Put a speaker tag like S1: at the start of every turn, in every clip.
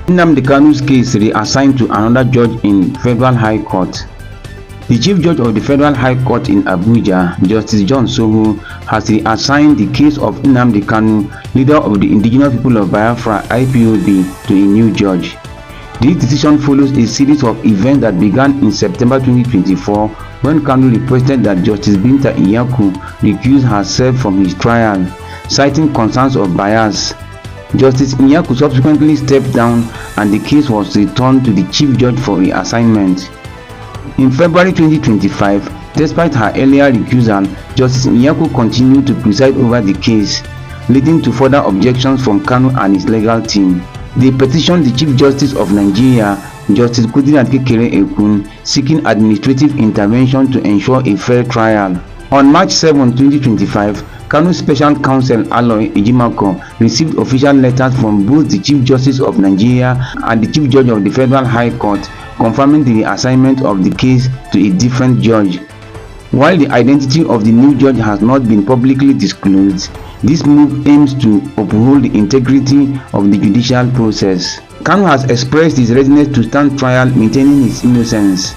S1: Nnamdi Kanu's case reassigned to another judge in Federal High Court. The Chief Judge of the Federal High Court in Abuja, Justice John Soho, has reassigned the case of Nnamdi Kanu, leader of the Indigenous People of Biafra (IPOB), to a new judge. This decision follows a series of events that began in September 2024 when Kanu requested that Justice Binta Iyaku recuse herself from his trial, citing concerns of bias. Justice Iyaku subsequently stepped down and the case was returned to the Chief Judge for reassignment. In February 2025, despite her earlier recusal, Justice Iyaku continued to preside over the case, leading to further objections from Kanu and his legal team. They petitioned the Chief Justice of Nigeria, Justice Kudirat Kekere-Ekun, seeking administrative intervention to ensure a fair trial. On March 7, 2025, Kanu's Special Counsel Aloy Ejimako received official letters from both the Chief Justice of Nigeria and the Chief Judge of the Federal High Court confirming the reassignment of the case to a different judge. While the identity of the new judge has not been publicly disclosed, this move aims to uphold the integrity of the judicial process. Kanu has expressed his readiness to stand trial, maintaining his innocence.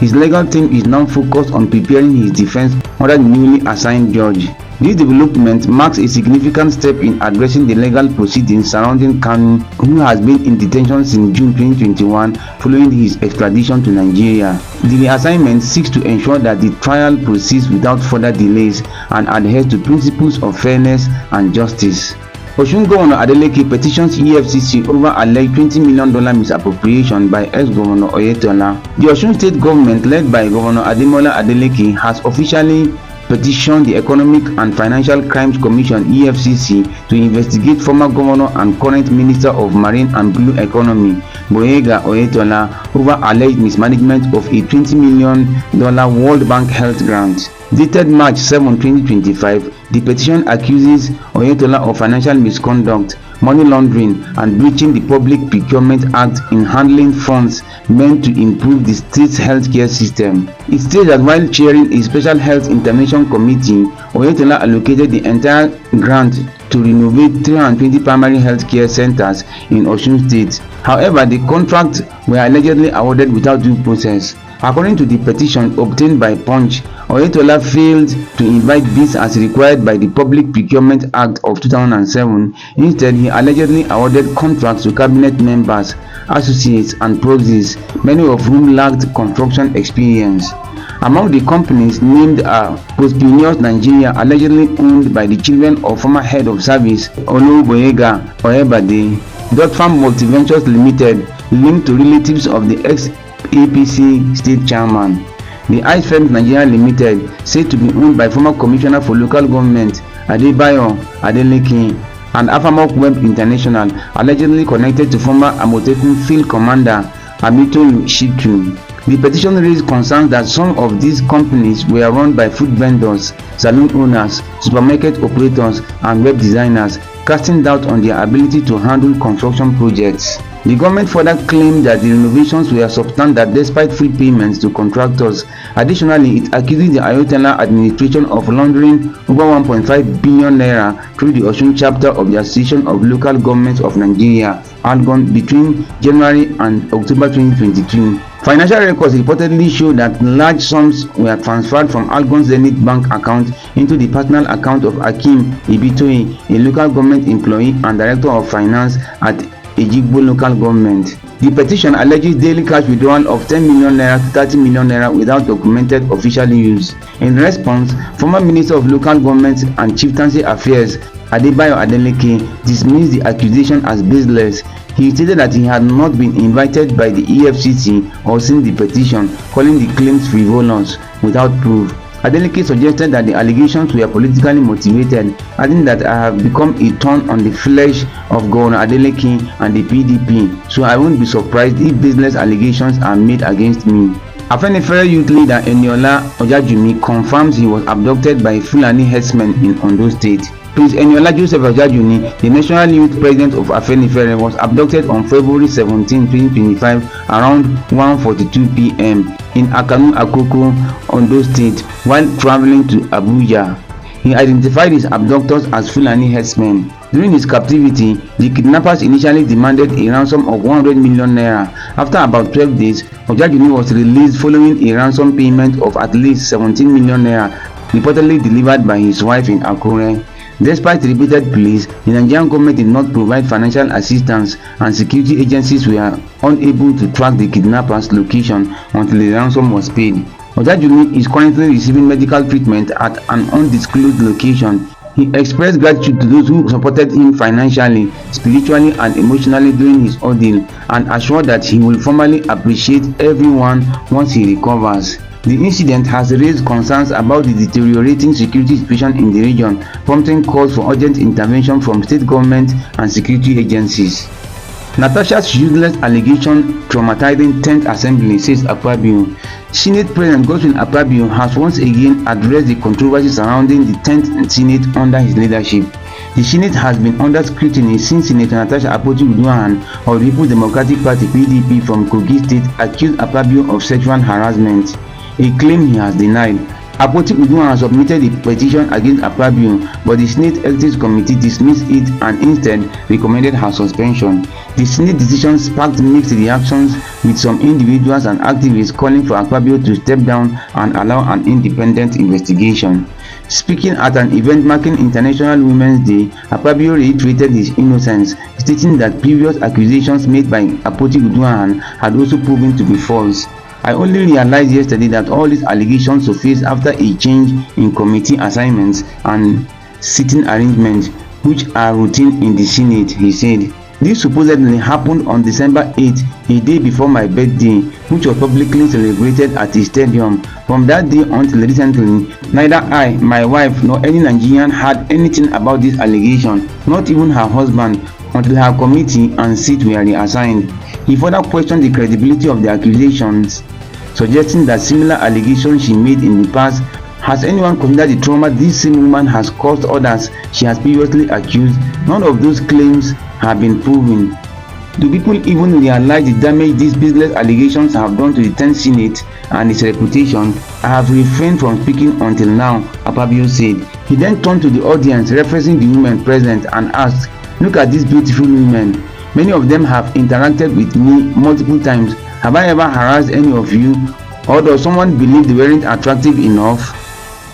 S1: His legal team is now focused on preparing his defense under the newly assigned judge. This development marks a significant step in addressing the legal proceedings surrounding Kanu, who has been in detention since June 2021 following his extradition to Nigeria. The reassignment seeks to ensure that the trial proceeds without further delays and adheres to principles of fairness and justice. Osun Governor Adeleke petitions EFCC over alleged $20 million misappropriation by ex-Governor Oyetola. The Osun State government, led by Governor Ademola Adeleke, has officially petitioned the Economic and Financial Crimes Commission (EFCC) to investigate former governor and current Minister of Marine and Blue Economy, Boyega Oyetola, over alleged mismanagement of a $20 million World Bank health grant. Dated March 7, 2025, the petition accuses Oyetola of financial misconduct, money laundering, and breaching the Public Procurement Act in handling funds meant to improve the state's healthcare system. It states that while chairing a special health intervention committee, Oyetola allocated the entire grant to renovate 320 primary healthcare centers in Osun State. However, the contracts were allegedly awarded without due process. According to the petition obtained by Punch, Oyetola failed to invite bids as required by the Public Procurement Act of 2007. Instead, he allegedly awarded contracts to cabinet members, associates, and proxies, many of whom lacked construction experience. Among the companies named are Prospinius Nigeria, allegedly owned by the children of former head of service Oluboyega Oyebade, Dotfarm Multiventures Limited, linked to relatives of the ex-APC state chairman. The Ice Firms Nigeria Limited, said to be owned by former Commissioner for Local Government Adebayo Adeleke, and Afamok Web International, allegedly connected to former Amotekun Field Commander Amitolu Shitu. The petition raised concerns that some of these companies were run by food vendors, saloon owners, supermarket operators, and web designers, casting doubt on their ability to handle construction projects. The government further claimed that the renovations were substandard despite free payments to contractors. Additionally, it accuses the Oyetola administration of laundering over 1.5 billion naira through the Osun chapter of the Association of Local Governments of Nigeria, ALGON, between January and October 2022. Financial records reportedly show that large sums were transferred from ALGON's Zenith Bank account into the personal account of Akim Ibitoye, a local government employee and director of finance at Ejigbo local government. The petition alleges daily cash withdrawal of 10 million naira to 30 million naira without documented official use. In response, former Minister of Local Government and Chieftaincy Affairs Adebayo Adeleke dismissed the accusation as baseless. He stated that he had not been invited by the EFCC or seen the petition, calling the claims frivolous without proof. Adeleke suggested that the allegations were politically motivated, adding that I have become a thorn on the flesh of Governor Adeleke and the PDP, so I won't be surprised if baseless allegations are made against me. Afenifere youth leader Eniola Ojajumi confirms he was abducted by Fulani herdsmen in Ondo State. Prince Eniola Joseph Ojajuni, the national youth president of Afenifere, was abducted on February 17, 2025 around 1:42 p.m. in Akanu Akoko, Ondo State, while traveling to Abuja. He identified his abductors as Fulani herdsmen. During his captivity, the kidnappers initially demanded a ransom of 100 million naira. After about 12 days, Ojajuni was released following a ransom payment of at least 17 million naira, reportedly delivered by his wife in Akure. Despite repeated pleas, the Nigerian government did not provide financial assistance, and security agencies were unable to track the kidnappers' location until the ransom was paid. Ojajuni is currently receiving medical treatment at an undisclosed location. He expressed gratitude to those who supported him financially, spiritually, and emotionally during his ordeal, and assured that he will formally appreciate everyone once he recovers. The incident has raised concerns about the deteriorating security situation in the region, prompting calls for urgent intervention from state government and security agencies. Natasha's useless allegation traumatizing 10th Assembly, says Akpabio. Senate President Godswill Akpabio has once again addressed the controversy surrounding the 10th Senate under his leadership. The Senate has been under scrutiny since Senator Natasha Akpoti-Uduaghan of the People's Democratic Party (PDP) from Kogi State accused Akpabio of sexual harassment, a claim he has denied. Akpoti-Uduaghan submitted a petition against Akpabio, but the Senate Ethics Committee dismissed it and instead recommended her suspension. The Senate decision sparked mixed reactions, with some individuals and activists calling for Akpabio to step down and allow an independent investigation. Speaking at an event marking International Women's Day, Akpabio reiterated his innocence, stating that previous accusations made by Akpoti-Uduaghan had also proven to be false. I only realized yesterday that all these allegations surfaced after a change in committee assignments and sitting arrangements, which are routine in the Senate, he said. This supposedly happened on December 8, a day before my birthday, which was publicly celebrated at a stadium. From that day until recently, neither I, my wife, nor any Nigerian had anything about this allegation, not even her husband, until her committee and seat were reassigned. He further questioned the credibility of the accusations, suggesting that similar allegations she made in the past. Has anyone considered the trauma this same woman has caused others she has previously accused? None of those claims have been proven. Do people even realize the damage these baseless allegations have done to the 10th Senate and its reputation? I have refrained from speaking until now, Akpabio said. He then turned to the audience, referencing the women present, and asked, "Look at these beautiful women. Many of them have interacted with me multiple times. Have I ever harassed any of you? Or does someone believe they weren't attractive enough?"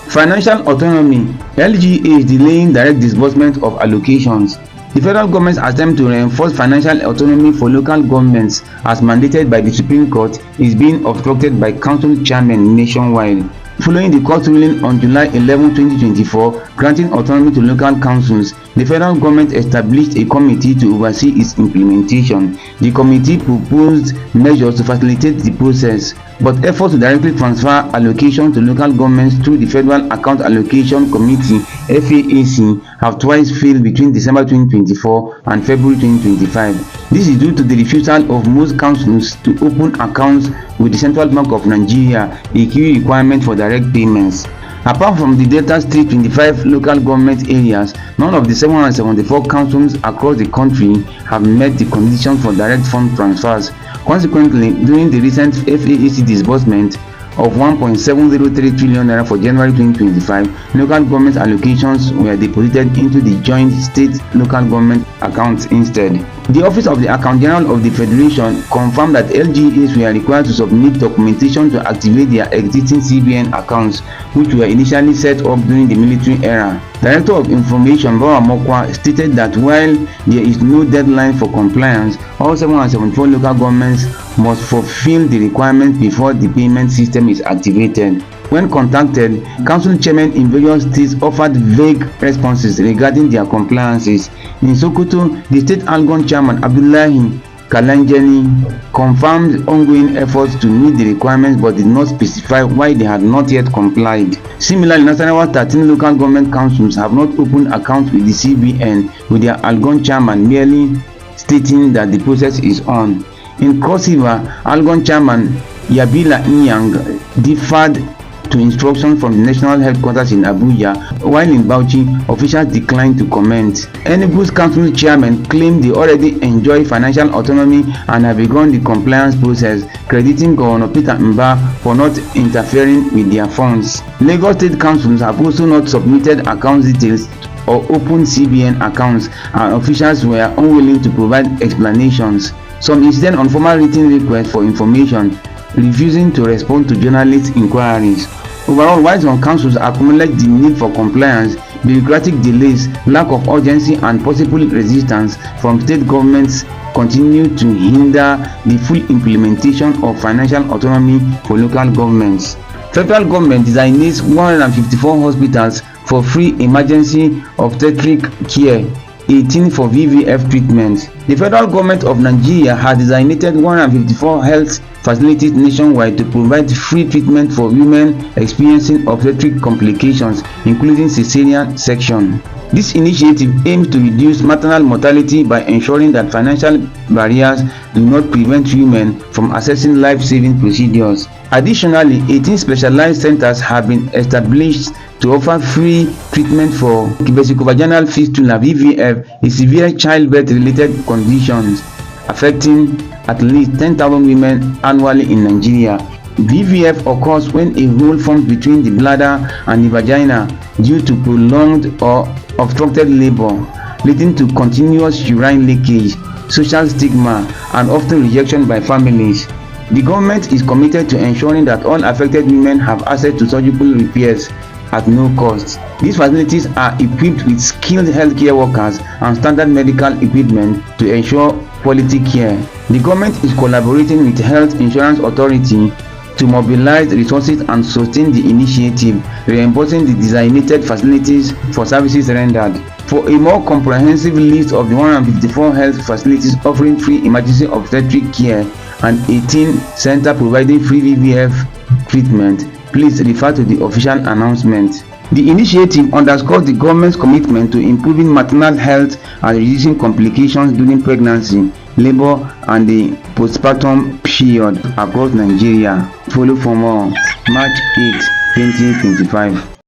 S1: Financial autonomy. LGA is delaying direct disbursement of allocations. The federal government's attempt to reinforce financial autonomy for local governments, as mandated by the Supreme Court, is being obstructed by council chairmen nationwide. Following the court ruling on July 11, 2024, granting autonomy to local councils, the federal government established a committee to oversee its implementation. The committee proposed measures to facilitate the process, but efforts to directly transfer allocation to local governments through the Federal Account Allocation Committee (FAAC) have twice failed between December 2024 and February 2025. This is due to the refusal of most councils to open accounts with the Central Bank of Nigeria, a key requirement for direct payments. Apart from the Delta State 25 local government areas, none of the 774 councils across the country have met the conditions for direct fund transfers. Consequently, during the recent FAAC disbursement of 1.703 trillion naira for January 2025, local government allocations were deposited into the joint state local government accounts instead. The Office of the Accountant General of the Federation confirmed that LGAs were required to submit documentation to activate their existing CBN accounts, which were initially set up during the military era. Director of Information Bawa Mokwa stated that while there is no deadline for compliance, all 774 local governments must fulfill the requirements before the payment system is activated. When contacted, council chairmen in various states offered vague responses regarding their compliances. In Sokoto, the state Algon chairman Abdullahi Kalanjani confirmed ongoing efforts to meet the requirements but did not specify why they had not yet complied. Similarly, Nasarawa 13 local government councils have not opened accounts with the CBN, with their Algon chairman merely stating that the process is on. In Cross River, Algon chairman Yabila Nyang differed to instructions from the national headquarters in Abuja, while in Bauchi, officials declined to comment. Enugu's council chairman claimed they already enjoy financial autonomy and have begun the compliance process, crediting Governor Peter Mba for not interfering with their funds. Lagos State councils have also not submitted account details or opened CBN accounts, and officials were unwilling to provide explanations. Some insisted on formal written requests for information, refusing to respond to journalists' inquiries. Overall, while some councils acknowledge the need for compliance, bureaucratic delays, lack of urgency, and possible resistance from state governments continue to hinder the full implementation of financial autonomy for local governments. Federal government designates 154 hospitals for free emergency obstetric care, 18 for VVF treatment. The federal government of Nigeria has designated 154 health facilities nationwide to provide free treatment for women experiencing obstetric complications, including cesarean section. This initiative aims to reduce maternal mortality by ensuring that financial barriers do not prevent women from accessing life-saving procedures. Additionally, 18 specialized centers have been established to offer free treatment for vesicovaginal fistula (VVF), a severe childbirth-related condition affecting at least 10,000 women annually in Nigeria. VVF occurs when a hole forms between the bladder and the vagina due to prolonged or obstructed labor, leading to continuous urine leakage, social stigma, and often rejection by families. The government is committed to ensuring that all affected women have access to surgical repairs at no cost. These facilities are equipped with skilled healthcare workers and standard medical equipment to ensure quality care. The government is collaborating with Health Insurance Authority to mobilize resources and sustain the initiative, reimbursing the designated facilities for services rendered. For a more comprehensive list of the 154 health facilities offering free emergency obstetric care and 18 centers providing free VVF treatment, please refer to the official announcement. The initiative underscores the government's commitment to improving maternal health and reducing complications during pregnancy, labor, and the postpartum period across Nigeria. Follow for more. March 8, 2025.